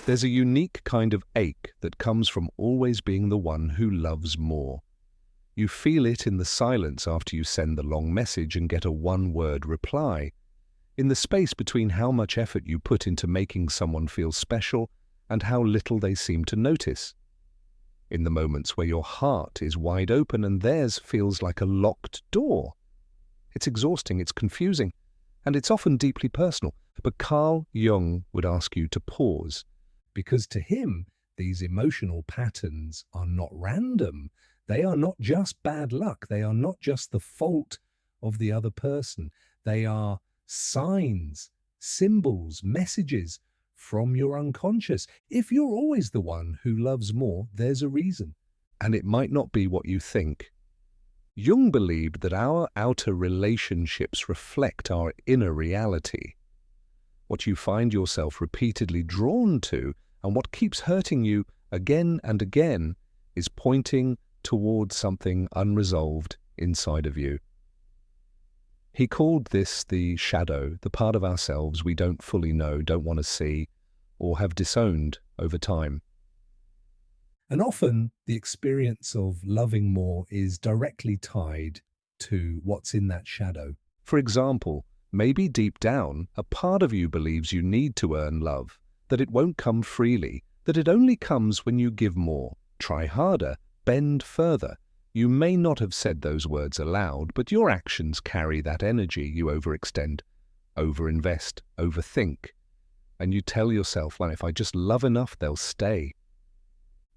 There's a unique kind of ache that comes from always being the one who loves more. You feel it in the silence after you send the long message and get a one-word reply, in the space between how much effort you put into making someone feel special and how little they seem to notice, in the moments where your heart is wide open and theirs feels like a locked door. It's exhausting, it's confusing, and it's often deeply personal. But Carl Jung would ask you to pause, because to him, these emotional patterns are not random. They are not just bad luck. They are not just the fault of the other person. They are signs, symbols, messages from your unconscious. If you're always the one who loves more, there's a reason. And it might not be what you think. Jung believed that our outer relationships reflect our inner reality. What you find yourself repeatedly drawn to and what keeps hurting you again and again is pointing towards something unresolved inside of you. He called this the shadow, the part of ourselves we don't fully know, don't want to see, or have disowned over time. And often the experience of loving more is directly tied to what's in that shadow. For example, maybe deep down, a part of you believes you need to earn love, that it won't come freely, that it only comes when you give more, try harder, bend further. You may not have said those words aloud, but your actions carry that energy. You overextend, overinvest, overthink, and you tell yourself, well, if I just love enough, they'll stay.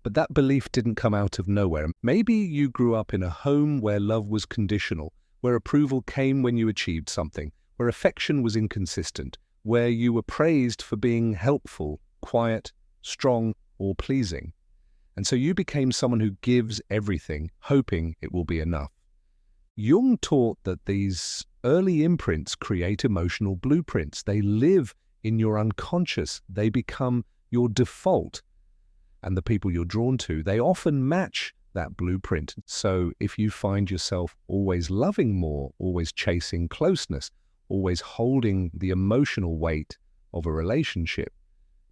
But that belief didn't come out of nowhere. Maybe you grew up in a home where love was conditional, where approval came when you achieved something, where affection was inconsistent, where you were praised for being helpful, quiet, strong, or pleasing. And so you became someone who gives everything, hoping it will be enough. Jung taught that these early imprints create emotional blueprints. They live in your unconscious. They become your default. And the people you're drawn to, they often match that blueprint. So if you find yourself always loving more, always chasing closeness, always holding the emotional weight of a relationship,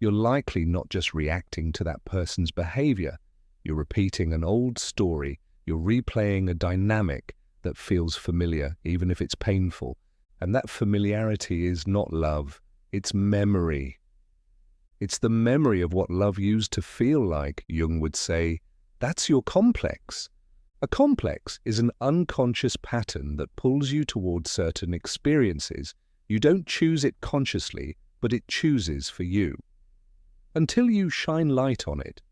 you're likely not just reacting to that person's behavior. You're repeating an old story. You're replaying a dynamic that feels familiar, even if it's painful. And that familiarity is not love, it's memory. It's the memory of what love used to feel like. Jung would say, that's your complex. A complex is an unconscious pattern that pulls you towards certain experiences. You don't choose it consciously, but it chooses for you. Until you shine light on it,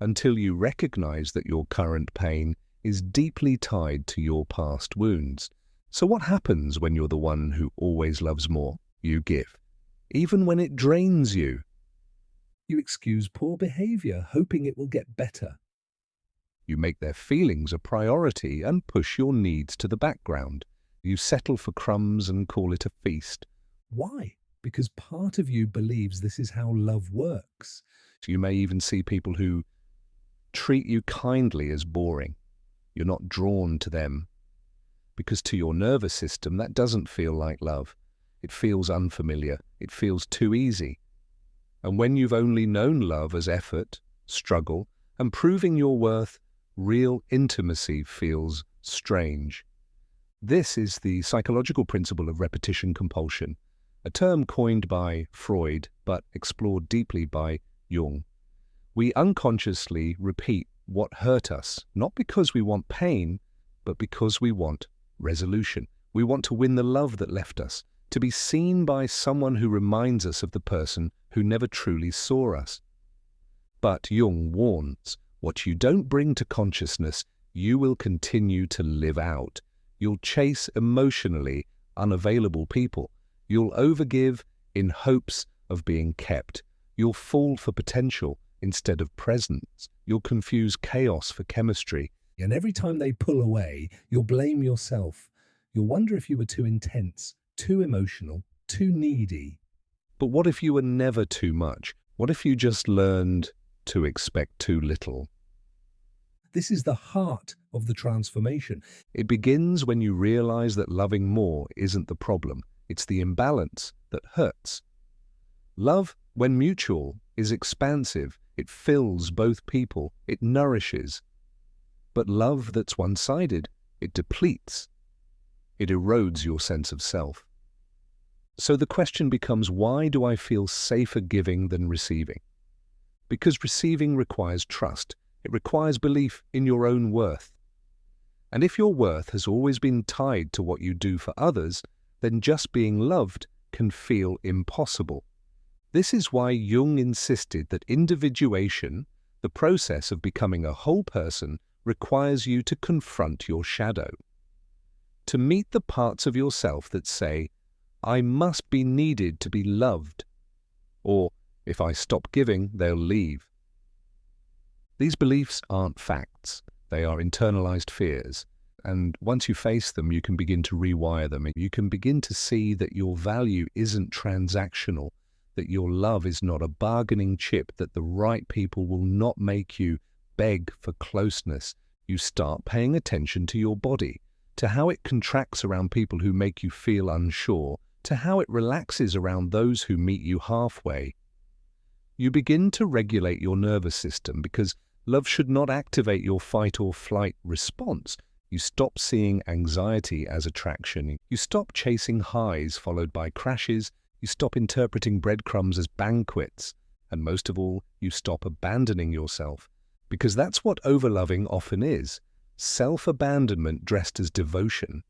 until you recognize that your current pain is deeply tied to your past wounds. So what happens when you're the one who always loves more? You give, even when it drains you. You excuse poor behavior, hoping it will get better. You make their feelings a priority and push your needs to the background. You settle for crumbs and call it a feast. Why? Because part of you believes this is how love works. So you may even see people who treat you kindly as boring. You're not drawn to them. Because to your nervous system, that doesn't feel like love. It feels unfamiliar. It feels too easy. And when you've only known love as effort, struggle, and proving your worth, real intimacy feels strange. This is the psychological principle of repetition compulsion, a term coined by Freud but explored deeply by Jung. We unconsciously repeat what hurt us, not because we want pain, but because we want resolution. We want to win the love that left us, to be seen by someone who reminds us of the person who never truly saw us. But Jung warns, what you don't bring to consciousness, you will continue to live out. You'll chase emotionally unavailable people. You'll overgive in hopes of being kept. You'll fall for potential instead of presence. You'll confuse chaos for chemistry. And every time they pull away, you'll blame yourself. You'll wonder if you were too intense, too emotional, too needy. But what if you were never too much? What if you just learned to expect too little? This is the heart of the transformation. It begins when you realize that loving more isn't the problem. It's the imbalance that hurts. Love, when mutual, is expansive. It fills both people. It nourishes. But love that's one-sided, it depletes. It erodes your sense of self. So the question becomes, why do I feel safer giving than receiving? Because receiving requires trust. It requires belief in your own worth. And if your worth has always been tied to what you do for others, then just being loved can feel impossible. This is why Jung insisted that individuation, the process of becoming a whole person, requires you to confront your shadow. To meet the parts of yourself that say, I must be needed to be loved, or if I stop giving, they'll leave. These beliefs aren't facts. They are internalized fears. And once you face them, you can begin to rewire them. You can begin to see that your value isn't transactional, that your love is not a bargaining chip, that the right people will not make you beg for closeness. You start paying attention to your body, to how it contracts around people who make you feel unsure, to how it relaxes around those who meet you halfway. You begin to regulate your nervous system because love should not activate your fight or flight response. You stop seeing anxiety as attraction. You stop chasing highs followed by crashes. You stop interpreting breadcrumbs as banquets. And most of all, you stop abandoning yourself. Because that's what overloving often is. Self-abandonment dressed as devotion.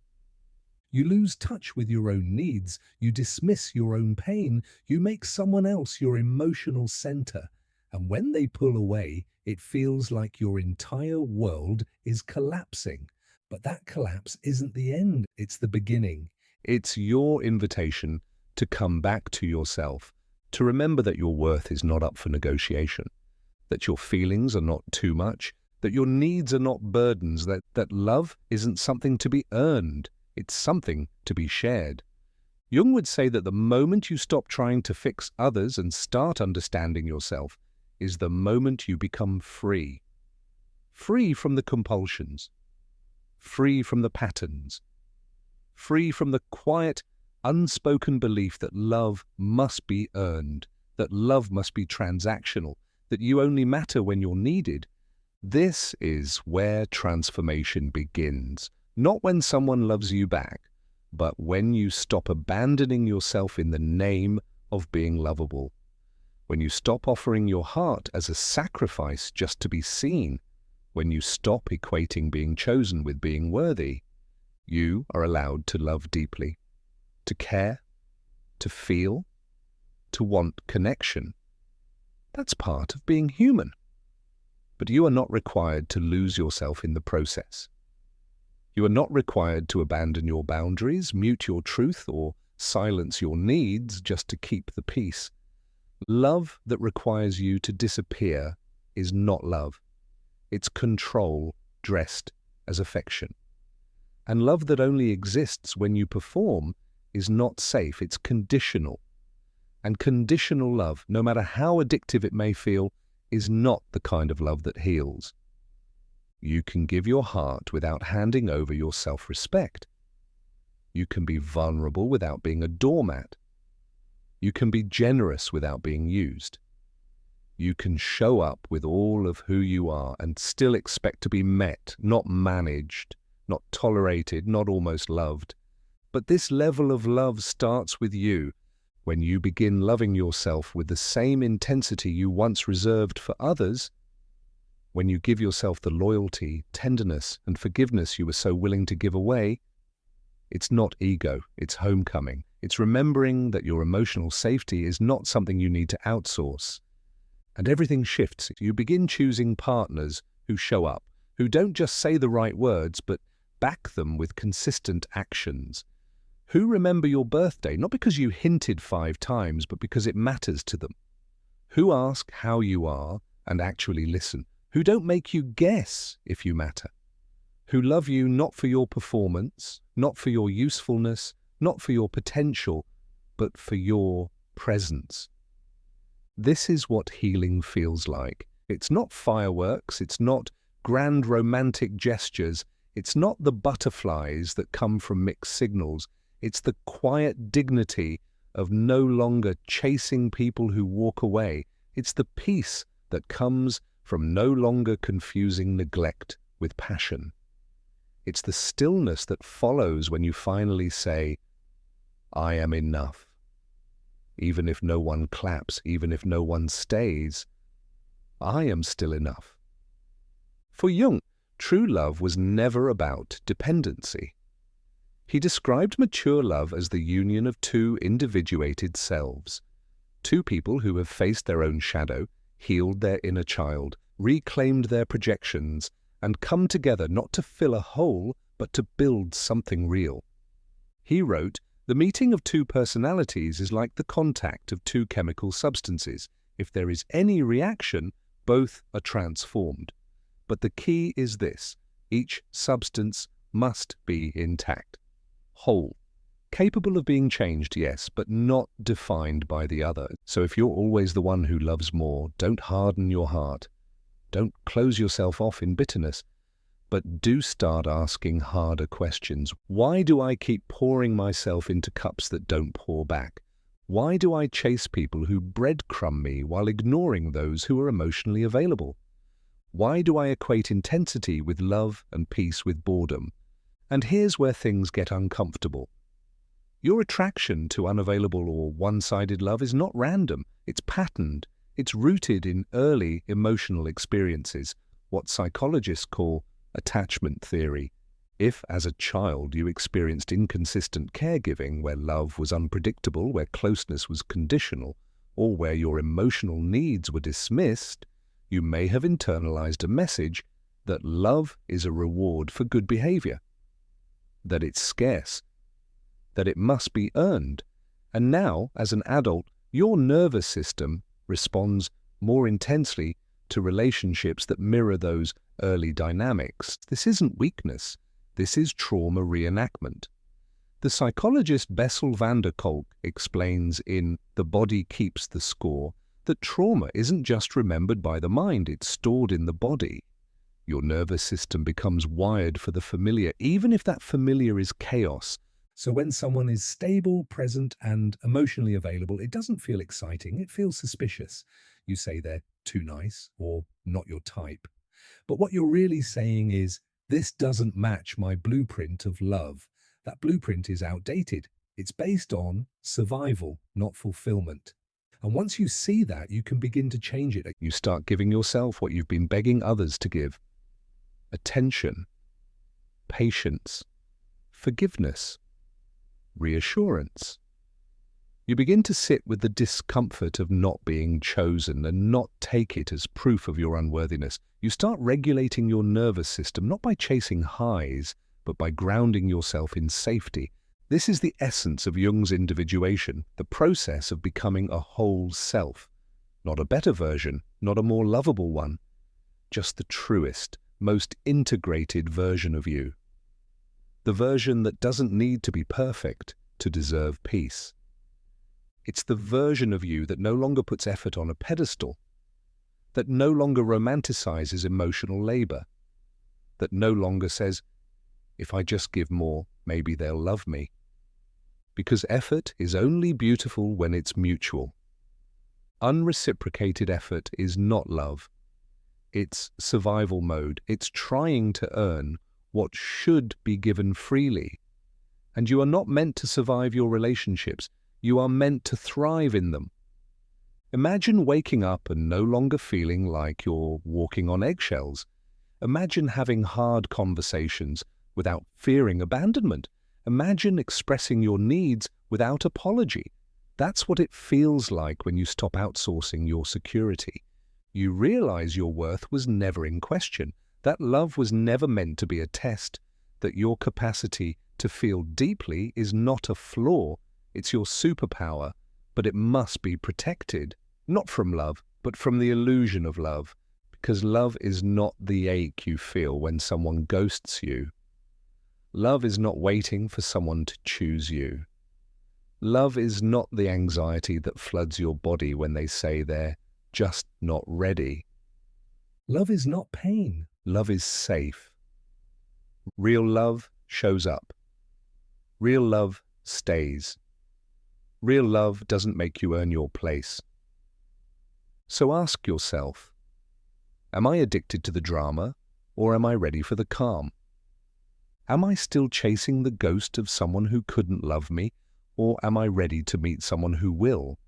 You lose touch with your own needs. You dismiss your own pain. You make someone else your emotional center. And when they pull away, it feels like your entire world is collapsing. But that collapse isn't the end, it's the beginning. It's your invitation to come back to yourself, to remember that your worth is not up for negotiation, that your feelings are not too much, that your needs are not burdens, that love isn't something to be earned, it's something to be shared. Jung would say that the moment you stop trying to fix others and start understanding yourself is the moment you become free. Free from the compulsions. Free from the patterns. Free from the quiet, unspoken belief that love must be earned, that love must be transactional, that you only matter when you're needed. This is where transformation begins. Not when someone loves you back, but when you stop abandoning yourself in the name of being lovable. When you stop offering your heart as a sacrifice just to be seen. When you stop equating being chosen with being worthy. You are allowed to love deeply, to care, to feel, to want connection. That's part of being human. But you are not required to lose yourself in the process. You are not required to abandon your boundaries, mute your truth, or silence your needs just to keep the peace. Love that requires you to disappear is not love. It's control dressed as affection. And love that only exists when you perform is not safe. It's conditional. And conditional love, no matter how addictive it may feel, is not the kind of love that heals. You can give your heart without handing over your self-respect. You can be vulnerable without being a doormat. You can be generous without being used. You can show up with all of who you are and still expect to be met, not managed, not tolerated, not almost loved. But this level of love starts with you when you begin loving yourself with the same intensity you once reserved for others. When you give yourself the loyalty, tenderness, and forgiveness you were so willing to give away. It's not ego, it's homecoming. It's remembering that your emotional safety is not something you need to outsource. And everything shifts. You begin choosing partners who show up, who don't just say the right words, but back them with consistent actions. Who remember your birthday, not because you hinted 5 times, but because it matters to them. Who ask how you are and actually listen. Who don't make you guess if you matter. Who love you not for your performance, not for your usefulness, not for your potential, but for your presence. This is what healing feels like. It's not fireworks, it's not grand romantic gestures, it's not the butterflies that come from mixed signals. It's the quiet dignity of no longer chasing people who walk away It's the peace that comes from no longer confusing neglect with passion. It's the stillness that follows when you finally say, I am enough. Even if no one claps, even if no one stays, I am still enough. For Jung, true love was never about dependency. He described mature love as the union of two individuated selves, two people who have faced their own shadow, healed their inner child, reclaimed their projections, and come together not to fill a hole, but to build something real. He wrote, "The meeting of two personalities is like the contact of two chemical substances. If there is any reaction, both are transformed. But the key is this: each substance must be intact, whole, capable of being changed, yes, but not defined by the other. So if you're always the one who loves more, don't harden your heart. Don't close yourself off in bitterness, but do start asking harder questions. Why do I keep pouring myself into cups that don't pour back? Why do I chase people who breadcrumb me while ignoring those who are emotionally available? Why do I equate intensity with love and peace with boredom? And here's where things get uncomfortable. Your attraction to unavailable or one-sided love is not random. It's patterned. It's rooted in early emotional experiences, what psychologists call attachment theory. If, as a child, you experienced inconsistent caregiving where love was unpredictable, where closeness was conditional, or where your emotional needs were dismissed, you may have internalized a message that love is a reward for good behavior, that it's scarce, that it must be earned. And now, as an adult, your nervous system responds more intensely to relationships that mirror those early dynamics. This isn't weakness. This is trauma reenactment. The psychologist Bessel van der Kolk explains in The Body Keeps the Score that trauma isn't just remembered by the mind, it's stored in the body. Your nervous system becomes wired for the familiar, even if that familiar is chaos. So when someone is stable, present, and emotionally available, it doesn't feel exciting, it feels suspicious. You say they're too nice or not your type. But what you're really saying is, this doesn't match my blueprint of love. That blueprint is outdated. It's based on survival, not fulfillment. And once you see that, you can begin to change it. You start giving yourself what you've been begging others to give: attention, patience, forgiveness, reassurance. You begin to sit with the discomfort of not being chosen and not take it as proof of your unworthiness. You start regulating your nervous system not by chasing highs, but by grounding yourself in safety. This is the essence of Jung's individuation, the process of becoming a whole self. Not a better version, not a more lovable one, just the truest, most integrated version of you. The version that doesn't need to be perfect to deserve peace. It's the version of you that no longer puts effort on a pedestal, that no longer romanticizes emotional labor, that no longer says, if I just give more, maybe they'll love me. Because effort is only beautiful when it's mutual. Unreciprocated effort is not love. It's survival mode. It's trying to earn what should be given freely. And you are not meant to survive your relationships. You are meant to thrive in them. Imagine waking up and no longer feeling like you're walking on eggshells. Imagine having hard conversations without fearing abandonment. Imagine expressing your needs without apology. That's what it feels like when you stop outsourcing your security. You realize your worth was never in question, that love was never meant to be a test, that your capacity to feel deeply is not a flaw, it's your superpower, but it must be protected, not from love, but from the illusion of love, because love is not the ache you feel when someone ghosts you. Love is not waiting for someone to choose you. Love is not the anxiety that floods your body when they say they're just not ready. Love is not pain. Love is safe. Real love shows up. Real love stays. Real love doesn't make you earn your place. So ask yourself, am I addicted to the drama, or am I ready for the calm? Am I still chasing the ghost of someone who couldn't love me, or am I ready to meet someone who will?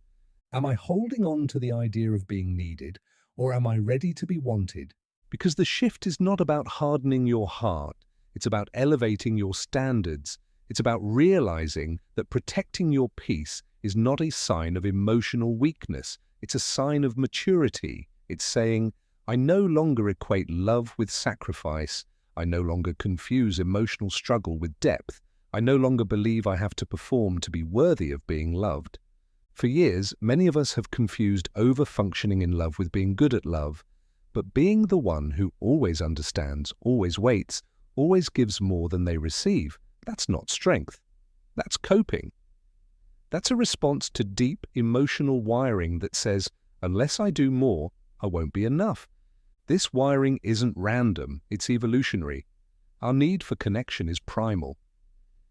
Am I holding on to the idea of being needed, or am I ready to be wanted? Because the shift is not about hardening your heart, it's about elevating your standards. It's about realizing that protecting your peace is not a sign of emotional weakness, it's a sign of maturity. It's saying, I no longer equate love with sacrifice, I no longer confuse emotional struggle with depth, I no longer believe I have to perform to be worthy of being loved. For years, many of us have confused over-functioning in love with being good at love, but being the one who always understands, always waits, always gives more than they receive, that's not strength. That's coping. That's a response to deep emotional wiring that says, unless I do more, I won't be enough. This wiring isn't random, it's evolutionary. Our need for connection is primal.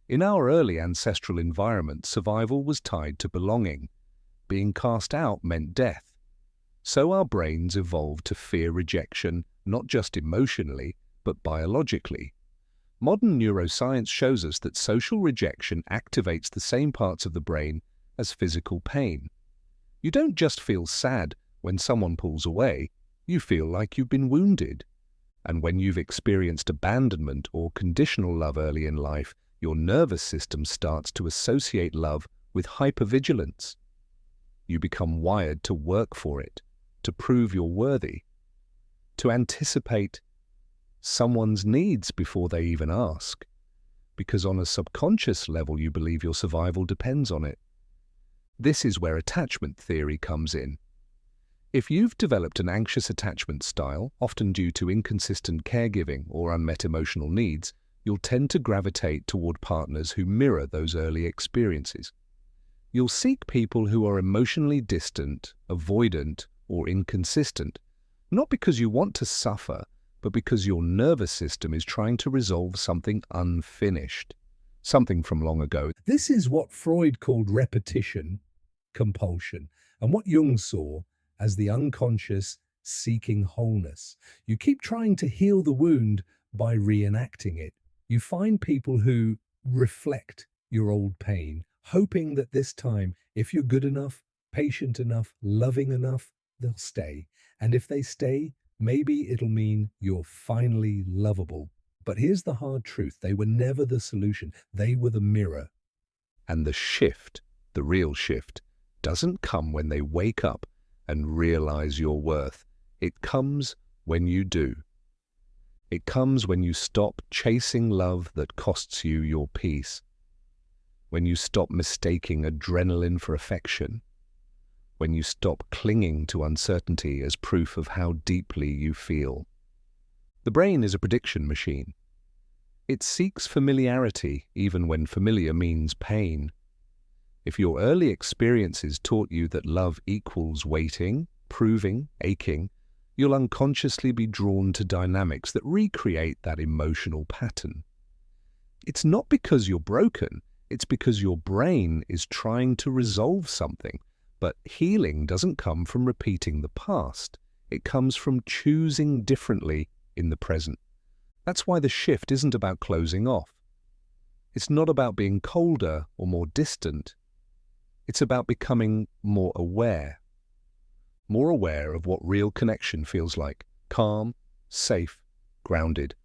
In our early ancestral environment, survival was tied to belonging. Being cast out meant death. So our brains evolved to fear rejection, not just emotionally, but biologically. Modern neuroscience shows us that social rejection activates the same parts of the brain as physical pain. You don't just feel sad when someone pulls away, you feel like you've been wounded. And when you've experienced abandonment or conditional love early in life, your nervous system starts to associate love with hypervigilance. You become wired to work for it, to prove you're worthy, to anticipate someone's needs before they even ask, because on a subconscious level you believe your survival depends on it. This is where attachment theory comes in. If you've developed an anxious attachment style, often due to inconsistent caregiving or unmet emotional needs, you'll tend to gravitate toward partners who mirror those early experiences. You'll seek people who are emotionally distant, avoidant, or inconsistent, not because you want to suffer, but because your nervous system is trying to resolve something unfinished, something from long ago. This is what Freud called repetition, compulsion, and what Jung saw as the unconscious seeking wholeness. You keep trying to heal the wound by reenacting it. You find people who reflect your old pain, hoping that this time, if you're good enough, patient enough, loving enough, they'll stay. And if they stay, maybe it'll mean you're finally lovable. But here's the hard truth. They were never the solution. They were the mirror. And the shift, the real shift, doesn't come when they wake up and realize your worth. It comes when you do. It comes when you stop chasing love that costs you your peace. When you stop mistaking adrenaline for affection. When you stop clinging to uncertainty as proof of how deeply you feel. The brain is a prediction machine. It seeks familiarity even when familiar means pain. If your early experiences taught you that love equals waiting, proving, aching, you'll unconsciously be drawn to dynamics that recreate that emotional pattern. It's not because you're broken, it's because your brain is trying to resolve something. But healing doesn't come from repeating the past. It comes from choosing differently in the present. That's why the shift isn't about closing off. It's not about being colder or more distant. It's about becoming more aware of what real connection feels like, calm, safe, grounded.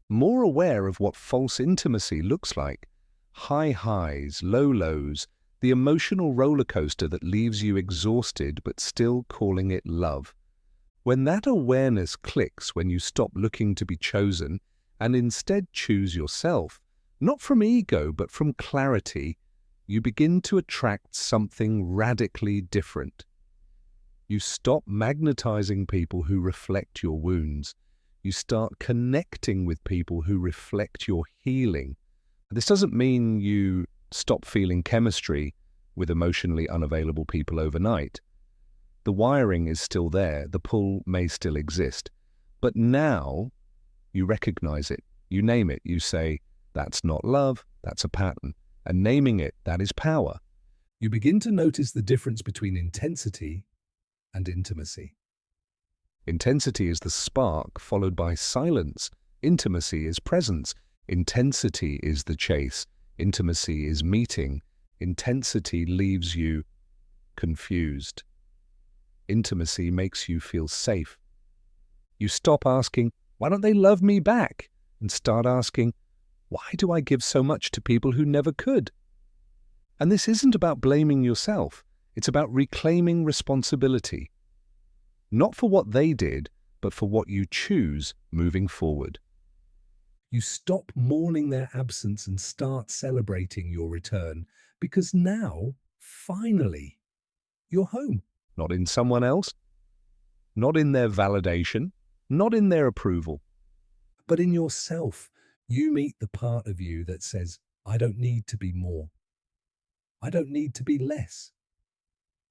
More aware of what false intimacy looks like, high highs, low lows, the emotional roller coaster that leaves you exhausted but still calling it love. When that awareness clicks, when you stop looking to be chosen and instead choose yourself, not from ego but from clarity, you begin to attract something radically different. You stop magnetizing people who reflect your wounds. You start connecting with people who reflect your healing. This doesn't mean you stop feeling chemistry with emotionally unavailable people overnight. The wiring is still there, the pull may still exist. But now you recognize it, you name it, you say, that's not love, that's a pattern. And naming it, that is power. You begin to notice the difference between intensity and intimacy. Intensity is the spark, followed by silence. Intimacy is presence. Intensity is the chase. Intimacy is meeting. Intensity leaves you confused. Intimacy makes you feel safe. You stop asking, "Why don't they love me back?" and start asking, "Why do I give so much to people who never could?" And this isn't about blaming yourself. It's about reclaiming responsibility. Not for what they did, but for what you choose moving forward. You stop mourning their absence and start celebrating your return, because now, finally, you're home. Not in someone else, not in their validation, not in their approval, but in yourself. You meet the part of you that says, "I don't need to be more. I don't need to be less.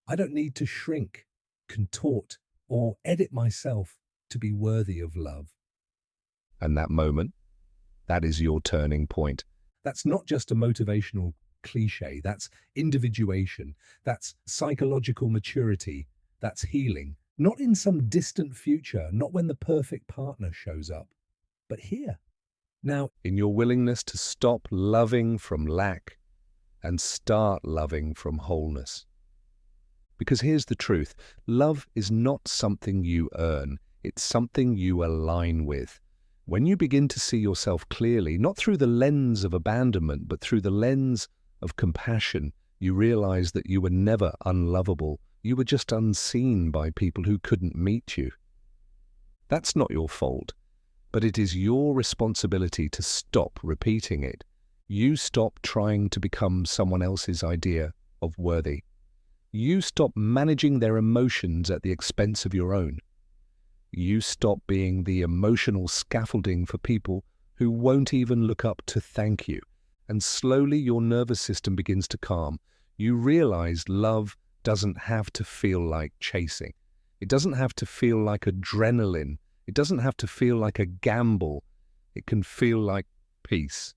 I don't need to shrink, contort, or edit myself to be worthy of love." And that moment, that is your turning point. That's not just a motivational cliche. That's individuation. That's psychological maturity. That's healing. Not in some distant future, not when the perfect partner shows up, but here. Now, in your willingness to stop loving from lack and start loving from wholeness. Because here's the truth. Love is not something you earn. It's something you align with. When you begin to see yourself clearly, not through the lens of abandonment, but through the lens of compassion, you realize that you were never unlovable. You were just unseen by people who couldn't meet you. That's not your fault, but it is your responsibility to stop repeating it. You stop trying to become someone else's idea of worthy. You stop managing their emotions at the expense of your own. You stop being the emotional scaffolding for people who won't even look up to thank you. And slowly your nervous system begins to calm. You realize love doesn't have to feel like chasing. It doesn't have to feel like adrenaline. It doesn't have to feel like a gamble. It can feel like peace.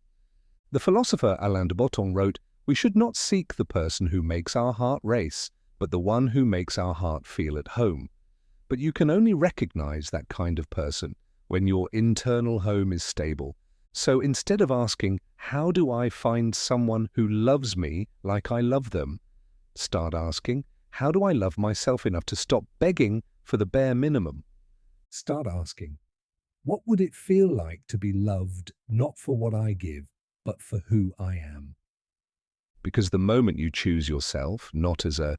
The philosopher Alain de Botton wrote, "We should not seek the person who makes our heart race, but the one who makes our heart feel at home." But you can only recognize that kind of person when your internal home is stable. So instead of asking, "How do I find someone who loves me like I love them?" start asking, "How do I love myself enough to stop begging for the bare minimum?" Start asking, "What would it feel like to be loved not for what I give, but for who I am?" Because the moment you choose yourself, not as a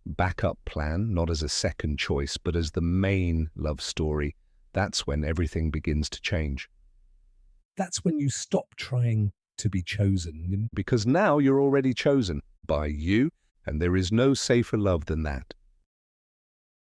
backup plan, not as a second choice, but as the main love story, that's when everything begins to change. That's when you stop trying to be chosen, because now you're already chosen by you, and there is no safer love than that.